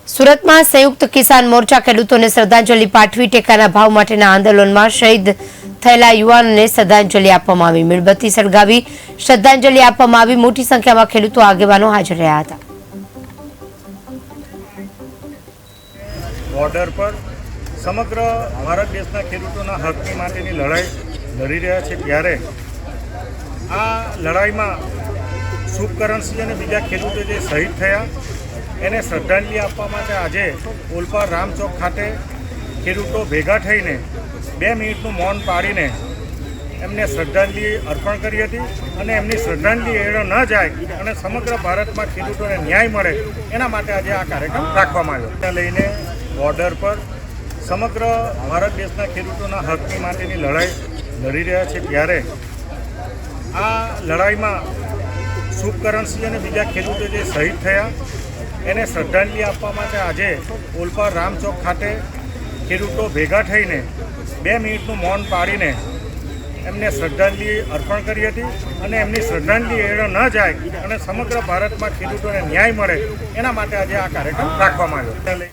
સુરતમાં સંયુક્ત કિસાન મોરચા ખેડૂતોને શ્રદ્ધાંજલિ પાઠવી ટેકાના ભાવ માટેના આંદોલનમાં શહીદ થયેલા યુવાનોને શ્રદ્ધાંજલિ આપવામાં આવી। મીણબત્તી સળગાવી શ્રદ્ધાંજલિ આપવામાં આવી। મોટી સંખ્યામાં ખેડૂતો આગેવાનો હાજર રહ્યા હતા। બોર્ડર પર સમગ્ર ભારત દેશના ખેડૂતોના હકની માટેની લડાઈ લડી રહ્યા છે ત્યારે આ લડાઈમાં શુભકરણસિંહ અને બીજા ખેડૂતો જે શહીદ થયા એને શ્રદ્ધાંજલિ આપવા માટે આજે ઓલપાડ રામચોક ખાતે ખેડૂતો ભેગા થઈને 2 મિનિટનું મૌન પાડીને એમને શ્રદ્ધાંજલિ અર્પણ કરી હતી અને એમની શ્રદ્ધાંજલિ એળો ન જાય અને સમગ્ર ભારતમાં ખેડૂતોને ન્યાય મળે એના માટે આજે આ કાર્યક્રમ રાખવામાં આવ્યો। ત્યાં લઈને બોર્ડર પર સમગ્ર ભારત દેશના ખેડૂતોના હકની માટેની લડાઈ લડી રહ્યા છે ત્યારે આ લડાઈમાં શુભકરણસિંહ અને બીજા ખેડૂતો જે શહીદ થયા એને શ્રદ્ધાંજલિ આપવા માટે આજે ઓલપાડ રામચોક ખાતે ખેડૂતો ભેગા થઈને 2 મિનિટનું મૌન પાડીને એમને શ્રદ્ધાંજલિ અર્પણ કરી હતી અને એમની શ્રદ્ધાંજલિ એળો ન જાય અને સમગ્ર ભારતમાં ખેડૂતોને ન્યાય મળે એના માટે આજે આ કાર્યક્રમ રાખવામાં આવ્યો।